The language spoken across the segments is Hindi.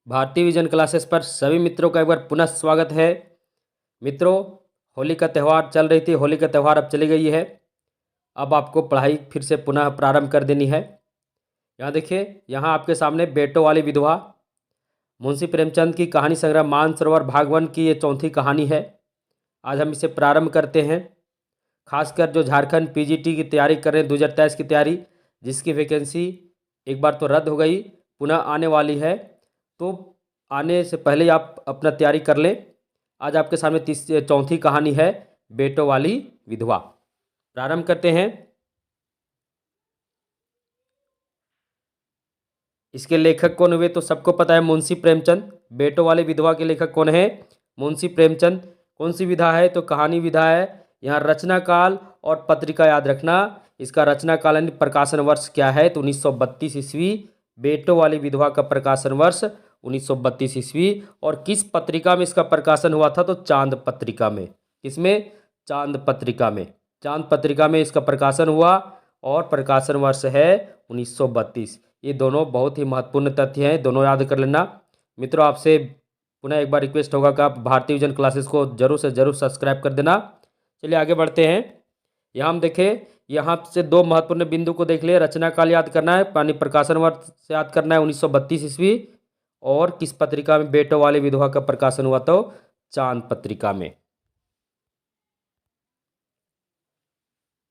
भारतीय विजन क्लासेस पर सभी मित्रों का एक बार पुनः स्वागत है। मित्रों, होली का त्यौहार चल रही थी, होली का त्यौहार अब चली गई है। अब आपको पढ़ाई फिर से पुनः प्रारंभ कर देनी है। यहाँ देखिए, यहाँ आपके सामने बेटों वाली विधवा मुंशी प्रेमचंद की कहानी संग्रह मानसरोवर भाग 1 की ये चौथी कहानी है। आज हम इसे प्रारंभ करते हैं। खासकर जो झारखंड पीजीटी की तैयारी कर रहे हैं, 2023 की तैयारी, जिसकी वैकेंसी एक बार तो रद्द हो गई, पुनः आने वाली है, तो आने से पहले ही आप अपना तैयारी कर लें। आज आपके सामने चौथी कहानी है, बेटों वाली विधवा। प्रारंभ करते हैं। इसके लेखक कौन हुए तो सबको पता है, मुंशी प्रेमचंद। बेटों वाली विधवा के लेखक कौन है? मुंशी प्रेमचंद। कौन सी विधा है तो कहानी विधा है। यहाँ रचना काल और पत्रिका याद रखना। इसका रचना काल यानी प्रकाशन वर्ष क्या है तो 1932 ईस्वी। बेटों वाली विधवा का प्रकाशन वर्ष 1932 ईस्वी। और किस पत्रिका में इसका प्रकाशन हुआ था तो चांद पत्रिका में। किसमें? चांद पत्रिका में। चांद पत्रिका में इसका प्रकाशन हुआ और प्रकाशन वर्ष है 1932। ये दोनों बहुत ही महत्वपूर्ण तथ्य हैं, दोनों याद कर लेना। मित्रों, आपसे पुनः एक बार रिक्वेस्ट होगा कि आप भारतीय विजन क्लासेस को जरूर से जरूर सब्सक्राइब कर देना। चलिए आगे बढ़ते हैं। यहाँ हम देखें, यहाँ से दो महत्वपूर्ण बिंदु को देख लिए। रचना काल याद करना है, पानी प्रकाशन वर्ष से याद करना है 1932 ईस्वी। और किस पत्रिका में बेटों वाली विधवा का प्रकाशन हुआ तो चांद पत्रिका में।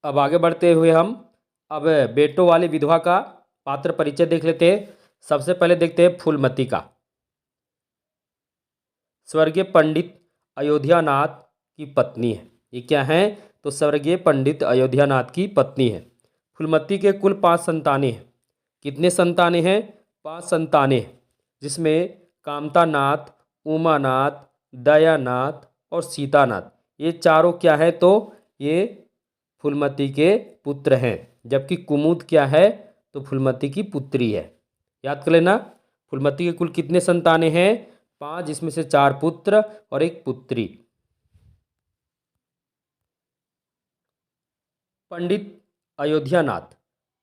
अब आगे बढ़ते हुए हम अब बेटों वाली विधवा का पात्र परिचय देख लेते हैं। सबसे पहले देखते हैं फूलमती का। स्वर्गीय पंडित अयोध्यानाथ की पत्नी है। ये क्या है तो स्वर्गीय पंडित अयोध्यानाथ की पत्नी है। फूलमती के कुल 5 संतानें हैं। कितने संतानें हैं? 5 संतानें हैं, जिसमें कामतानाथ, उमानाथ, दयानाथ और सीतानाथ, ये चारों क्या है तो ये फूलमती के पुत्र हैं। जबकि कुमुद क्या है तो फूलमती की पुत्री है। याद कर लेना। फूलमती के कुल कितने संतानें हैं? 5, जिसमें से 4 पुत्र और 1 पुत्री। पंडित अयोध्यानाथ।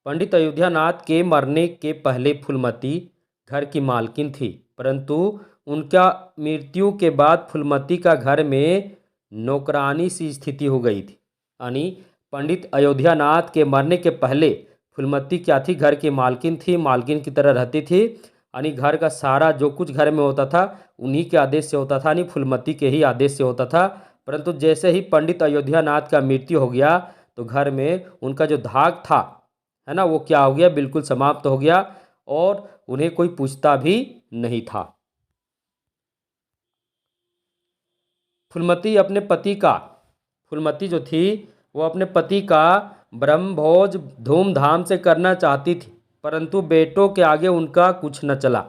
पंडित अयोध्यानाथ के मरने के पहले फूलमती घर की मालकिन थी, परंतु उनका मृत्यु के बाद फूलमती का घर में नौकरानी सी स्थिति हो गई थी। यानी पंडित अयोध्यानाथ के मरने के पहले फूलमती क्या थी? घर की मालकिन थी, मालकिन की तरह रहती थी। यानी घर का सारा जो कुछ घर में होता था उन्हीं के आदेश से होता था, यानी फूलमती के ही आदेश से होता था। परंतु जैसे ही पंडित अयोध्यानाथ का मृत्यु हो गया तो घर में उनका जो धाक था, है ना, वो क्या हो गया? बिल्कुल समाप्त हो गया और उन्हें कोई पूछता भी नहीं था। फूलमती अपने पति का, फूलमती जो थी वो अपने पति का ब्रह्मभोज धूमधाम से करना चाहती थी, परंतु बेटों के आगे उनका कुछ न चला।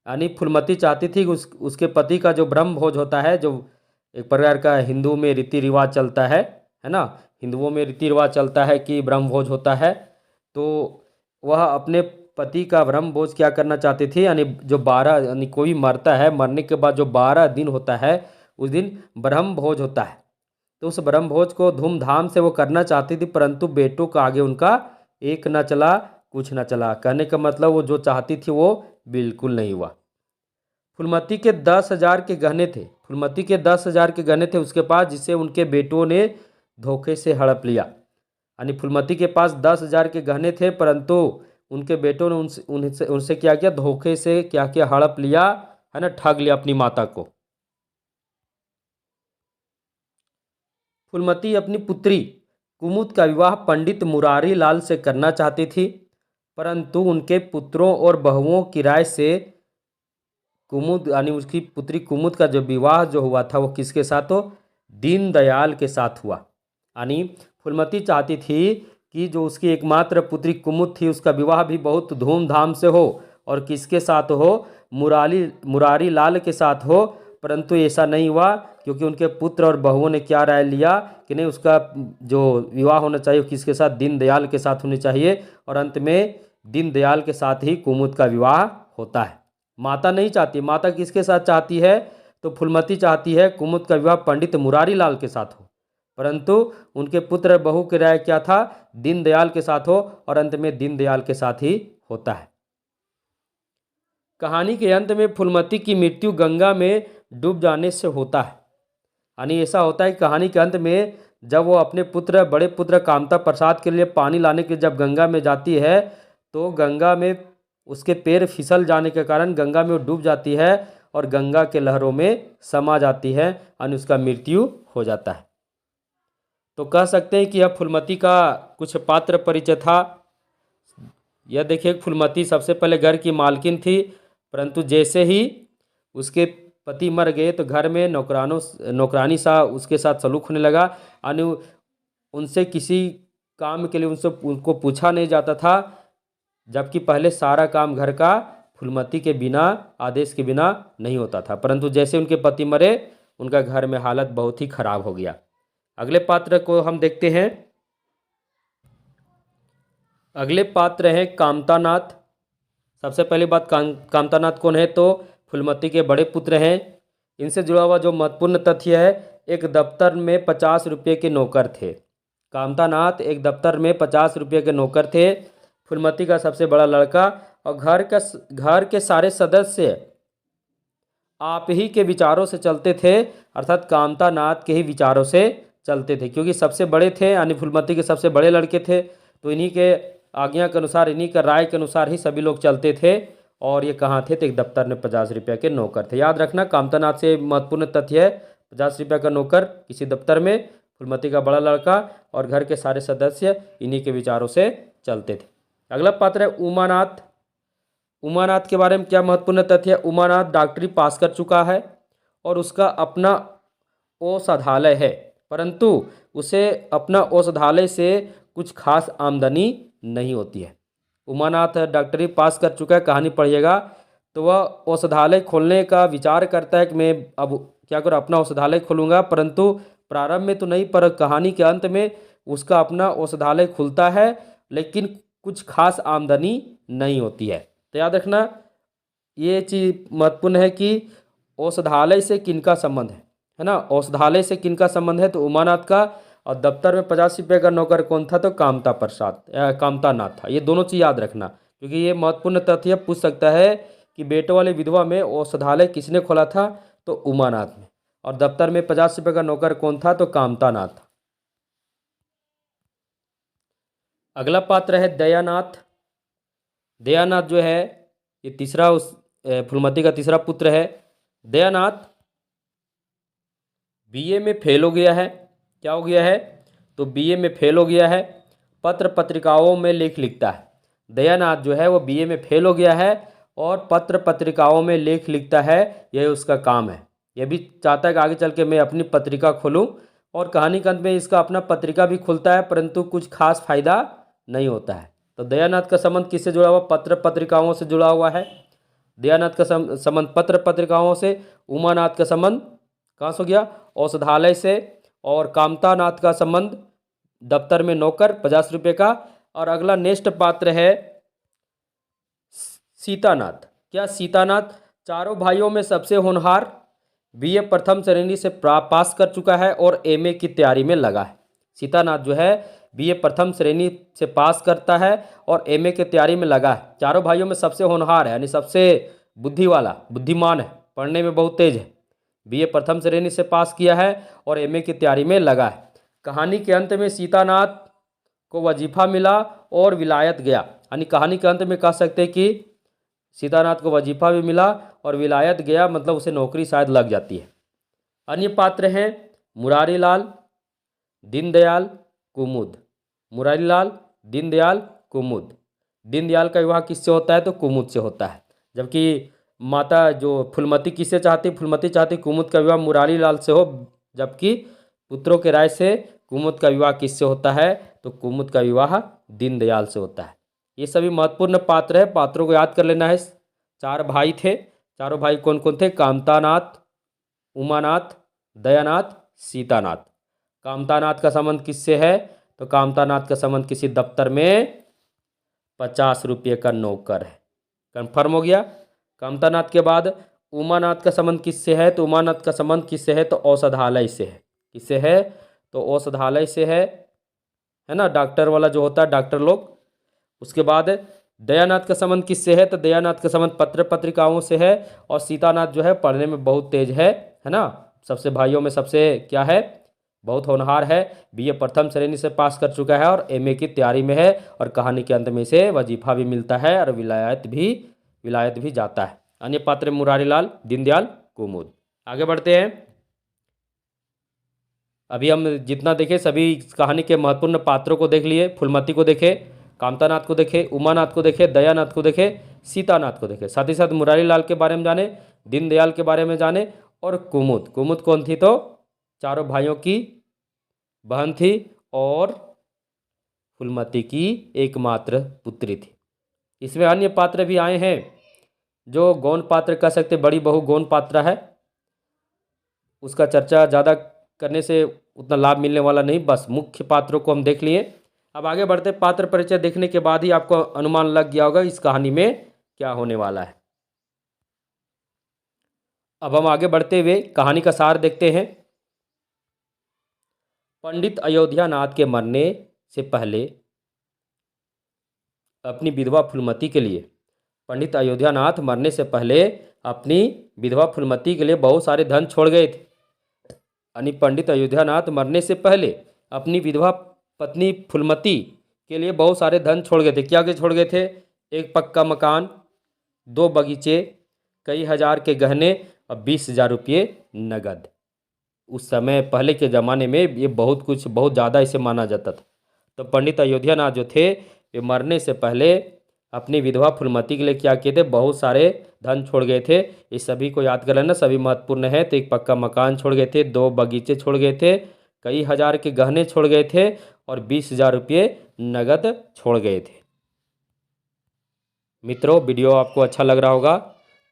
यानी फूलमती चाहती थी कि उसके पति का जो ब्रह्मभोज होता है, जो एक प्रकार का हिंदू में रीति रिवाज चलता है ना, हिंदुओं में रीति रिवाज चलता है कि ब्रह्मभोज होता है, तो वह अपने पति का ब्रह्मभोज क्या करना चाहती थी, यानी जो 12, यानी कोई मरता है, मरने के बाद जो 12 दिन होता है उस दिन ब्रह्मभोज होता है, तो उस ब्रह्मभोज को धूमधाम से वो करना चाहती थी, परंतु बेटों का आगे उनका एक न चला, कुछ न चला। कहने का मतलब वो जो चाहती थी वो बिल्कुल नहीं हुआ। फूलमती के 10,000 के गहने थे, फूलमती के 10,000 के गहने थे उसके पास, जिसे उनके बेटों ने धोखे से हड़प लिया। यानी फूलमती के पास 10,000 के गहने थे, परंतु उनके बेटों ने उनसे क्या किया? धोखे से क्या किया? हड़प लिया, है ना, ठग लिया अपनी माता को। फूलमती अपनी पुत्री कुमुद का विवाह पंडित मुरारी लाल से करना चाहती थी, परंतु उनके पुत्रों और बहुओं की राय से कुमुद, यानी उसकी पुत्री कुमुद का जो विवाह जो हुआ था वो किसके साथ हो? दीनदयाल के साथ हुआ। यानी फूलमती चाहती थी कि जो उसकी एकमात्र पुत्री कुमुद थी उसका विवाह भी बहुत धूमधाम से हो, और किसके साथ हो? मुरारी लाल के साथ हो। परंतु ऐसा नहीं हुआ, क्योंकि उनके पुत्र और बहुओं ने क्या राय लिया कि नहीं, उसका जो विवाह होना चाहिए किसके साथ? दीनदयाल के साथ होनी चाहिए। और अंत में दीनदयाल के साथ ही कुमुद का विवाह होता है। माता नहीं चाहती। माता किसके साथ चाहती है तो फूलमती चाहती है कुमुद का विवाह पंडित मुरारी लाल के साथ हो, परंतु उनके पुत्र बहू की राय क्या था? दीनदयाल के साथ हो, और अंत में दीनदयाल के साथ ही होता है। कहानी के अंत में फूलमती की मृत्यु गंगा में डूब जाने से होता है। यानी ऐसा होता है कि कहानी के अंत में जब वो अपने पुत्र बड़े पुत्र कामता प्रसाद के लिए पानी लाने के लिए जब गंगा में जाती है तो गंगा में उसके पैर फिसल जाने के कारण गंगा में वो डूब जाती है और गंगा के लहरों में समा जाती है और उसका मृत्यु हो जाता है। तो कह सकते हैं कि यह फूलमती का कुछ पात्र परिचय था। यह देखिए फूलमती सबसे पहले घर की मालकिन थी, परंतु जैसे ही उसके पति मर गए तो घर में नौकरानी सा उसके साथ सलूक होने लगा। यानी उनसे किसी काम के लिए उनको पूछा नहीं जाता था, जबकि पहले सारा काम घर का फूलमती के बिना आदेश के बिना नहीं होता था। परंतु जैसे उनके पति मरे उनका घर में हालत बहुत ही खराब हो गया। अगले पात्र को हम देखते हैं। अगले पात्र हैं कामतानाथ। सबसे पहली बात कामतानाथ कौन है तो फूलमती के बड़े पुत्र हैं। इनसे जुड़ा हुआ जो महत्वपूर्ण तथ्य है, एक दफ्तर में 50 रुपये के नौकर थे। कामतानाथ एक दफ्तर में 50 रुपये के नौकर थे, फूलमती का सबसे बड़ा लड़का, और घर के सारे सदस्य आप ही के विचारों से चलते थे, अर्थात कामतानाथ के ही विचारों से चलते थे, क्योंकि सबसे बड़े थे यानी फूलमती के सबसे बड़े लड़के थे, तो इन्हीं के आज्ञा के अनुसार इन्हीं का राय के अनुसार ही सभी लोग चलते थे। और ये कहाँ थे तो एक दफ्तर में 50 रुपये के नौकर थे। याद रखना कामतानाथ से महत्वपूर्ण तथ्य है, 50 रुपये का नौकर किसी दफ्तर में, फूलमती का बड़ा लड़का और घर के सारे सदस्य इन्हीं के विचारों से चलते थे। अगला पात्र है उमानाथ। उमानाथ के बारे में क्या महत्वपूर्ण तथ्य है, उमानाथ डॉक्टरी पास कर चुका है और उसका अपना औषधालय है, परंतु उसे अपना औषधालय से कुछ खास आमदनी नहीं होती है। उमानाथ डॉक्टरी पास कर चुका है, कहानी पढ़िएगा तो वह औषधालय खोलने का विचार करता है कि मैं अब क्या करूँ अपना औषधालय खोलूँगा, परंतु प्रारंभ में तो नहीं पर कहानी के अंत में उसका अपना औषधालय खुलता है, लेकिन कुछ खास आमदनी नहीं होती है। तो याद रखना ये चीज़ महत्वपूर्ण है कि औषधालय से किनका संबंध है ना, औषधालय से किनका संबंध है तो उमानाथ का, और दफ्तर में 50 रुपये का नौकर कौन था तो कामतानाथ था। ये दोनों चीज़ याद रखना, क्योंकि ये महत्वपूर्ण तथ्य पूछ सकता है कि बेटों वाले विधवा में औषधालय किसने खोला था तो उमानाथ ने, और दफ्तर में 50 रुपये का नौकर कौन था तो कामतानाथ था। अगला पात्र है दयानाथ। दयानाथ जो है ये तीसरा उस फूलमती का तीसरा पुत्र है। दयानाथ बीए में फेल हो गया है। क्या हो गया है तो बीए में फेल हो गया है, पत्र पत्रिकाओं में लेख लिखता है। दयानाथ जो है वो बीए में फेल हो गया है और पत्र पत्रिकाओं में लेख लिखता है, यह उसका काम है। यह भी चाहता है कि आगे चल के मैं अपनी पत्रिका खोलूं, और कहानी के अंत में इसका अपना पत्रिका भी खुलता है, परंतु कुछ खास फायदा नहीं होता है। तो दयानाथ का संबंध किससे जुड़ा हुआ, पत्र पत्रिकाओं से जुड़ा हुआ है। दयानाथ का संबंध पत्र पत्रिकाओं से। उमानाथ का संबंध कहाँ से हो गया औषधालय से, और कामतानाथ का संबंध दफ्तर में नौकर 50 रुपये का। और अगला नेक्स्ट पात्र है सीतानाथ। क्या सीतानाथ चारों भाइयों में सबसे होनहार, बीए प्रथम श्रेणी से पास कर चुका है और एमए की तैयारी में लगा है। सीतानाथ जो है बीए प्रथम श्रेणी से पास करता है और एमए की तैयारी में लगा है। चारों भाइयों में सबसे होनहार है, यानी सबसे बुद्धिमान है, पढ़ने में बहुत तेज है। बीए प्रथम श्रेणी से पास किया है और एमए की तैयारी में लगा है। कहानी के अंत में सीतानाथ को वजीफा मिला और विलायत गया, यानी कहानी के अंत में कह सकते हैं कि सीतानाथ को वजीफा भी मिला और विलायत गया, मतलब उसे नौकरी शायद लग जाती है। अन्य पात्र हैं मुरारीलाल, दीनदयाल, कुमुद। मुरारीलाल, दीनदयाल, कुमुद। दीनदयाल का विवाह किससे होता है तो कुमुद से होता है, जबकि माता जो फूलमती किससे चाहती, फूलमती चाहती कुमुद का विवाह मुरारीलाल से हो, जबकि पुत्रों के राय से कुमुद का विवाह किससे होता है तो कुमुद का विवाह दीनदयाल से होता है। ये सभी महत्वपूर्ण पात्र है, पात्रों को याद कर लेना है। 4 भाई थे, चारों भाई कौन कौन थे, कामतानाथ, उमानाथ, दयानाथ, सीतानाथ। कामतानाथ का संबंध किससे है तो कामतानाथ का संबंध किसी दफ्तर में 50 रुपये का नौकर है। कन्फर्म हो गया। कामतानाथ के बाद उमानाथ का संबंध किससे है तो उमानाथ का संबंध किससे है तो औषधालय से है। किससे है तो औषधालय से है ना, डॉक्टर वाला जो होता है डॉक्टर लोग। उसके बाद दयानाथ का संबंध किससे है? तो दयानाथ का संबंध पत्र पत्रिकाओं से है। और सीतानाथ जो है पढ़ने में बहुत तेज है ना, सबसे भाइयों में सबसे क्या है, बहुत होनहार है। बीए प्रथम श्रेणी से पास कर चुका है और एमए की तैयारी में है। और कहानी के अंत में इसे वजीफा भी मिलता है और विलायत भी जाता है। अन्य पात्र मुरारीलाल, दीनदयाल, कुमुद। आगे बढ़ते हैं। अभी हम जितना देखे सभी कहानी के महत्वपूर्ण पात्रों को देख लिए। फूलमती को देखे, कामतानाथ को देखे, उमानाथ को देखे, दयानाथ को देखे, सीतानाथ को देखे। साथ ही साथ मुरारीलाल के बारे में जाने, दीनदयाल के बारे में जाने। और कुमुद, कुमुद कौन थी? तो चारों भाइयों की बहन थी और फूलमती की एकमात्र पुत्री थी। इसमें अन्य पात्र भी आए हैं जो गौण पात्र कह सकते, बड़ी बहू गौण पात्र है, उसका चर्चा ज़्यादा करने से उतना लाभ मिलने वाला नहीं, बस मुख्य पात्रों को हम देख लिए। अब आगे बढ़ते। पात्र परिचय देखने के बाद ही आपको अनुमान लग गया होगा इस कहानी में क्या होने वाला है। अब हम आगे बढ़ते हुए कहानी का सार देखते हैं। पंडित अयोध्यानाथ के मरने से पहले अपनी विधवा फूलमती के लिए, पंडित अयोध्यानाथ मरने से पहले अपनी विधवा फूलमती के लिए बहुत सारे धन छोड़ गए थे। यानी पंडित अयोध्यानाथ मरने से पहले अपनी विधवा पत्नी फूलमती के लिए बहुत सारे धन छोड़ गए थे। क्या क्या छोड़ गए थे? एक पक्का मकान, 2 बगीचे, कई हजार के गहने और 20,000 रुपये नगद। उस समय पहले के ज़माने में ये बहुत कुछ, बहुत ज़्यादा इसे माना जाता था। तो पंडित अयोध्यानाथ जो थे वे मरने से पहले अपनी विधवा फूलमती के लिए क्या किए थे? बहुत सारे धन छोड़ गए थे। इस सभी को याद कर लेना, सभी महत्वपूर्ण है। तो एक पक्का मकान छोड़ गए थे, 2 बगीचे छोड़ गए थे, कई हजार के गहने छोड़ गए थे और 20,000 रुपये नगद छोड़ गए थे। मित्रों, वीडियो आपको अच्छा लग रहा होगा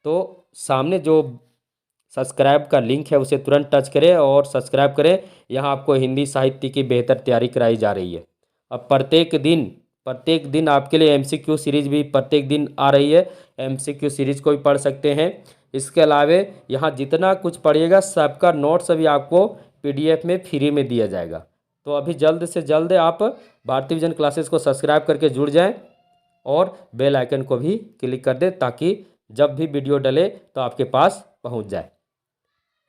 तो सामने जो सब्सक्राइब का लिंक है उसे तुरंत टच करें और सब्सक्राइब करें। यहाँ आपको हिंदी साहित्य की बेहतर तैयारी कराई जा रही है। अब प्रत्येक दिन आपके लिए एमसीक्यू सीरीज भी प्रत्येक दिन आ रही है। एमसीक्यू सीरीज को भी पढ़ सकते हैं। इसके अलावे यहाँ जितना कुछ पढ़िएगा सबका नोट्स अभी आपको पीडीएफ में फ्री में दिया जाएगा। तो अभी जल्द से जल्द आप भारती विजन क्लासेस को सब्सक्राइब करके जुड़ जाएं और बेल आइकन को भी क्लिक कर दें ताकि जब भी वीडियो डले तो आपके पास पहुंच जाए।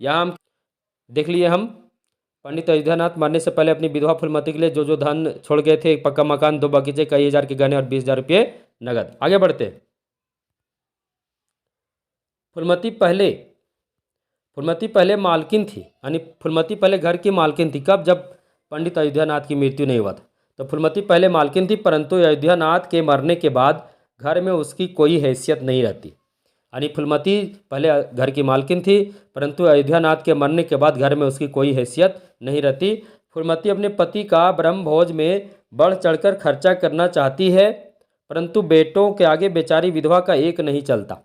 यहाँ हम देख लिए हम पंडित अयोध्यानाथ मरने से पहले अपनी विधवा फूलमती के लिए जो जो धन छोड़ गए थे, एक पक्का मकान, 2 बगीचे, कई हजार के गहने और 20,000 रुपये नगद। आगे बढ़ते। फूलमती पहले मालकिन थी, यानी फूलमती पहले घर की मालकिन थी। कब? जब पंडित अयोध्यानाथ की मृत्यु नहीं हुआ था। तो फूलमती पहले मालकिन थी, परंतु अयोध्यानाथ के मरने के बाद घर में उसकी कोई हैसियत नहीं रहती। यानी फूलमती पहले घर की मालकिन थी, परंतु अयोध्यानाथ के मरने के बाद घर में उसकी कोई हैसियत नहीं रहती। फूलमती अपने पति का ब्रह्मभोज में बढ़ चढ़कर खर्चा करना चाहती है, परंतु बेटों के आगे बेचारी विधवा का एक नहीं चलता।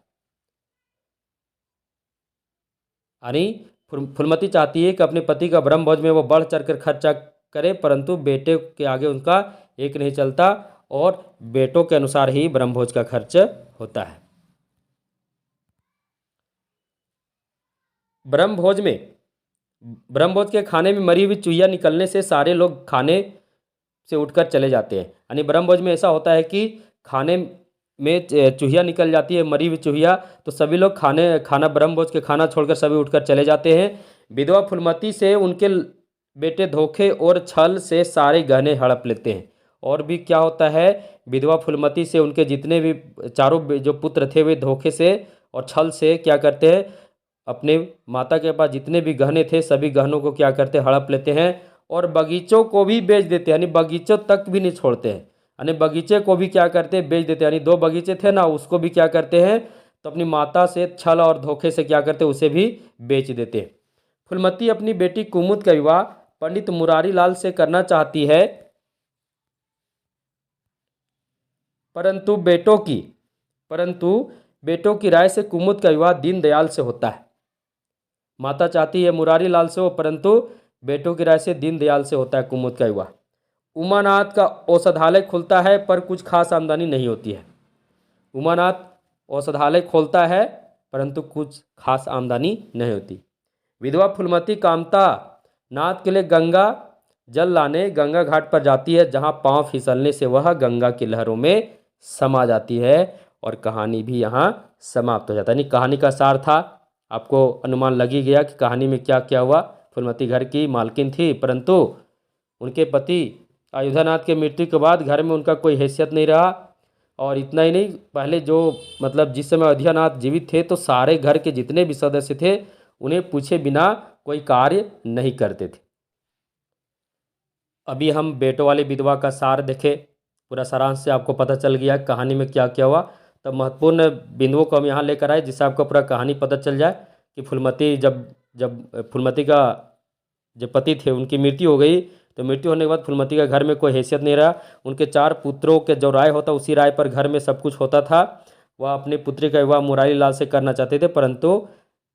यानी फूलमती चाहती है कि अपने पति का ब्रह्मभोज में वो बढ़ चढ़कर खर्चा करे, परंतु बेटे के आगे उनका एक नहीं चलता और बेटों के अनुसार ही ब्रह्मभोज का खर्च होता है। ब्रह्मभोज के खाने में मरी हुई चूहिया निकलने से सारे लोग खाने से उठकर चले जाते हैं। यानी ब्रह्मभोज में ऐसा होता है कि खाने में चूहिया निकल जाती है, मरी हुई चूहिया, तो सभी लोग खाना ब्रह्मभोज के खाना छोड़कर सभी उठकर चले जाते हैं। विधवा फूलमती से उनके बेटे धोखे और छल से सारे गहने हड़प लेते हैं। और भी क्या होता है, विधवा फूलमती से उनके जितने भी चारों जो पुत्र थे वे धोखे से और छल से क्या करते हैं, अपने माता के पास जितने भी गहने थे सभी गहनों को क्या करते हैं, हड़प लेते हैं और बगीचों को भी बेच देते हैं। यानी बगीचों तक भी नहीं छोड़ते हैं, यानी बगीचे को भी क्या करते हैं, बेच देते हैं। यानी 2 बगीचे थे ना, उसको भी क्या करते हैं, तो अपनी माता से छल और धोखे से क्या करते हैं, उसे भी बेच देते हैं। फूलमती अपनी बेटी कुमुद का विवाह पंडित मुरारीलाल से करना चाहती है, परंतु बेटों की राय से कुमुद का विवाह दीनदयाल से होता है। माता चाहती है मुरारीलाल से हो, परंतु बेटों की राय से दीनदयाल से होता है कुमुद का विवाह। उमानाथ का औषधालय खुलता है पर कुछ खास आमदनी नहीं होती है। उमानाथ औषधालय खोलता है परंतु कुछ खास आमदनी नहीं होती। विधवा फूलमती कामता नाथ के लिए गंगा जल लाने गंगा घाट पर जाती है, जहां पांव फिसलने से वह गंगा की लहरों में समा जाती है और कहानी भी यहाँ समाप्त हो जाता है। यानी कहानी का सार था, आपको अनुमान लग ही गया कि कहानी में क्या क्या हुआ। फूलमती घर की मालकिन थी, परंतु उनके पति अयोध्यानाथ के मृत्यु के बाद घर में उनका कोई हैसियत नहीं रहा। और इतना ही नहीं, पहले जो मतलब जिस समय अयोध्यानाथ जीवित थे तो सारे घर के जितने भी सदस्य थे उन्हें पूछे बिना कोई कार्य नहीं करते थे। अभी हम बेटों वाली विधवा का सार देखे, पूरा सारांश से आपको पता चल गया कहानी में क्या क्या हुआ। तब महत्वपूर्ण बिंदुओं को हम यहाँ लेकर आए जिससे आपको पूरा कहानी पता चल जाए कि फूलमती जब जब फूलमती का जो पति थे उनकी मृत्यु हो गई, तो मृत्यु होने के बाद फूलमती का घर में कोई हैसियत नहीं रहा। उनके 4 पुत्रों के जो राय होता उसी राय पर घर में सब कुछ होता था। वह अपनी पुत्री का विवाह मुरारी लाल से करना चाहते थे, परंतु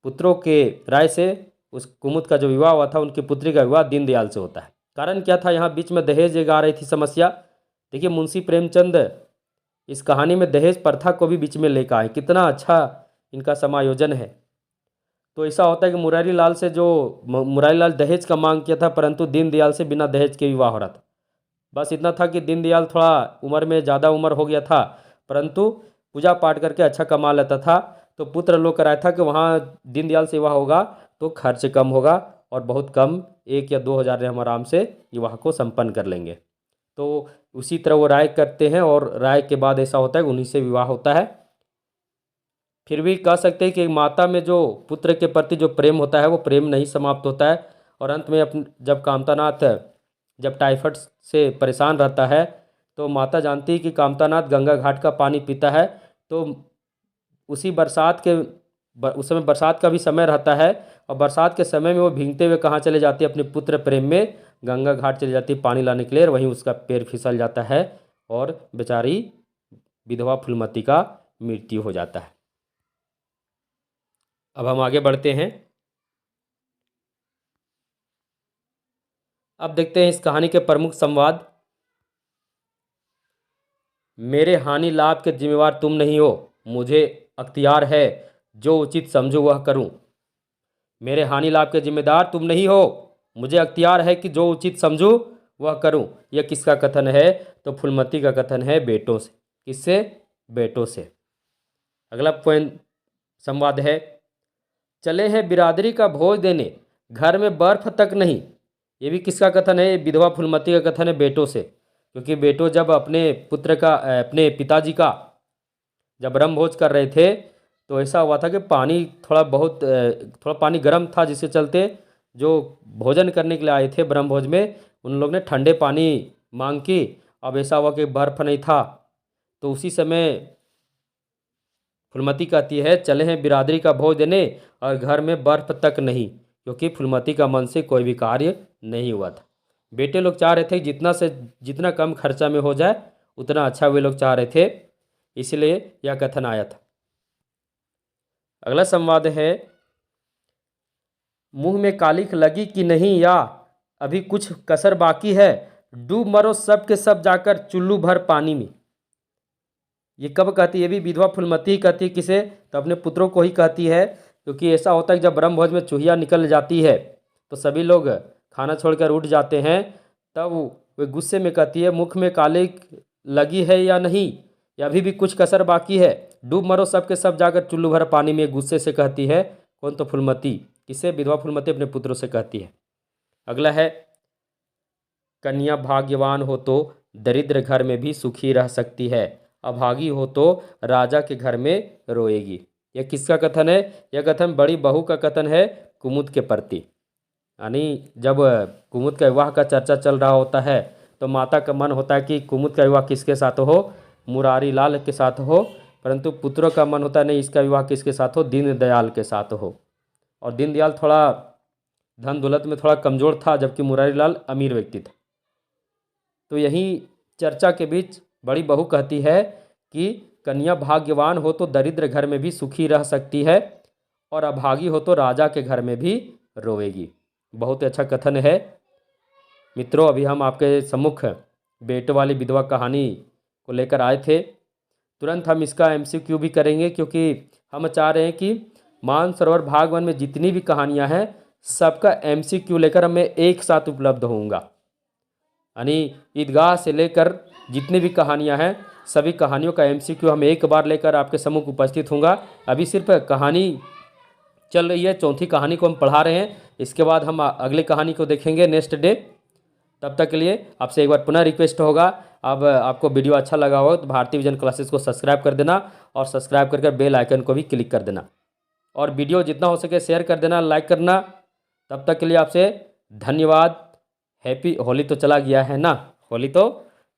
पुत्रों के राय से उस कुमुद का जो विवाह हुआ था उनकी पुत्री का विवाह दीनदयाल से होता है। कारण क्या था, यहाँ बीच में दहेज एक आ रही थी समस्या। देखिए मुंशी प्रेमचंद इस कहानी में दहेज प्रथा को भी बीच में लेकर आए, कितना अच्छा इनका समायोजन है। तो ऐसा होता है कि मुरारी लाल से जो मुरारी लाल दहेज का मांग किया था, परंतु दीनदयाल से बिना दहेज के विवाह हो रहा था। बस इतना था कि दीनदयाल थोड़ा उम्र में ज़्यादा उम्र हो गया था, परंतु पूजा पाठ करके अच्छा कमा लेता था। तो पुत्र लोग कराया था कि वहाँ दीनदयाल से विवाह होगा तो खर्च कम होगा और बहुत कम 1 या 2 हज़ार में हम आराम से विवाह को संपन्न कर लेंगे। तो उसी तरह वो राय करते हैं और राय के बाद ऐसा होता है कि उन्हीं से विवाह होता है। फिर भी कह सकते हैं कि माता में जो पुत्र के प्रति जो प्रेम होता है वो प्रेम नहीं समाप्त होता है। और अंत में जब कामतानाथ जब टाइफाइड से परेशान रहता है तो माता जानती है कि कामतानाथ गंगा घाट का पानी पीता है। तो उसी उस समय बरसात का भी समय रहता है और बरसात के समय में वो भीगते हुए कहाँ चले जाते हैं, अपने पुत्र प्रेम में गंगा घाट चले जाती है पानी लाने के लिए, और वहीं उसका पैर फिसल जाता है और बेचारी विधवा फूलमती का मृत्यु हो जाता है। अब हम आगे बढ़ते हैं। अब देखते हैं इस कहानी के प्रमुख संवाद। मेरे हानि लाभ के जिम्मेवार तुम नहीं हो, मुझे अख्तियार है जो उचित समझूं वह करूं। मेरे हानि लाभ के जिम्मेदार तुम नहीं हो, मुझे अख्तियार है कि जो उचित समझूं वह करूं। यह किसका कथन है? तो फूलमती का कथन है बेटों से। किससे? बेटों से। अगला पॉइंट संवाद है, चले हैं बिरादरी का भोज देने, घर में बर्फ तक नहीं। ये भी किसका कथन है? विधवा फूलमती का कथन है बेटों से। क्योंकि बेटों जब अपने पिताजी का जब ब्रह्मभोज कर रहे थे तो ऐसा हुआ था कि थोड़ा पानी गर्म था, जिसके चलते जो भोजन करने के लिए आए थे ब्रह्मभोज में उन लोग ने ठंडे पानी मांग की। अब ऐसा हुआ कि बर्फ़ नहीं था, तो उसी समय फूलमती कहती है चले हैं बिरादरी का भोज देने और घर में बर्फ़ तक नहीं, क्योंकि फूलमती का मन से कोई भी कार्य नहीं हुआ था। बेटे लोग चाह रहे थे जितना कम खर्चा में हो जाए उतना अच्छा वे लोग चाह रहे थे, इसलिए यह कथन आया था। अगला संवाद है, मुंह में कालिख लगी कि नहीं या अभी कुछ कसर बाकी है, डूब मरो सब के सब जाकर चुल्लू भर पानी में। ये कब कहती है? ये भी विधवा फूलमती कहती है। किसे? तो अपने पुत्रों को ही कहती है, क्योंकि ऐसा होता है कि जब ब्रह्मभोज में चूहिया निकल जाती है तो सभी लोग खाना छोड़कर उठ जाते हैं। तब वे गुस्से में कहती है मुख में कालिख लगी है या नहीं, या अभी भी कुछ कसर बाकी है, डूब मरो सब के सब जाकर चुल्लू भर पानी में। गुस्से से कहती है कौन? तो फूलमती। किसे? विधवा फूलमती अपने पुत्रों से कहती है। अगला है, कन्या भाग्यवान हो तो दरिद्र घर में भी सुखी रह सकती है, अभागी हो तो राजा के घर में रोएगी। यह किसका कथन है? यह कथन बड़ी बहू का कथन है कुमुद के प्रति। यानी जब कुमुद का विवाह का चर्चा चल रहा होता है तो माता का मन होता है कि कुमुद का विवाह किसके साथ हो? मुरारी लाल के साथ हो, परंतु पुत्रों का मन होता है नहीं, इसका विवाह किसके साथ हो? दीनदयाल के साथ हो। और दीनदयाल थोड़ा धन दौलत में थोड़ा कमज़ोर था, जबकि मुरारी लाल अमीर व्यक्ति था। तो यही चर्चा के बीच बड़ी बहू कहती है कि कन्या भाग्यवान हो तो दरिद्र घर में भी सुखी रह सकती है और अभागी हो तो राजा के घर में भी रोएगी। बहुत अच्छा कथन है। मित्रों, अभी हम आपके सम्मुख बेटों वाली विधवा कहानी को लेकर आए थे। तुरंत हम इसका MCQ भी करेंगे, क्योंकि हम चाह रहे हैं कि मानसरोवर भाग 1 में जितनी भी कहानियाँ हैं सबका MCQ लेकर मैं एक साथ उपलब्ध होऊंगा। यानी ईदगाह से लेकर जितनी भी कहानियाँ हैं सभी कहानियों का MCQ हम एक बार लेकर आपके सम्मुख उपस्थित होऊंगा। अभी सिर्फ कहानी चल रही है, चौथी कहानी को हम पढ़ा रहे हैं। इसके बाद हम अगली कहानी को देखेंगे नेक्स्ट डे। तब तक के लिए आपसे एक बार पुनः रिक्वेस्ट होगा, अब आपको वीडियो अच्छा लगा हो तो भारती विजन क्लासेस को सब्सक्राइब कर देना और सब्सक्राइब करके बेल आइकन को भी क्लिक कर देना और वीडियो जितना हो सके शेयर कर देना, लाइक करना। तब तक के लिए आपसे धन्यवाद। हैप्पी होली तो चला गया है ना, होली तो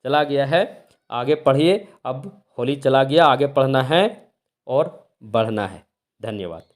चला गया है, आगे पढ़िए। अब होली चला गया, आगे पढ़ना है और बढ़ना है। धन्यवाद।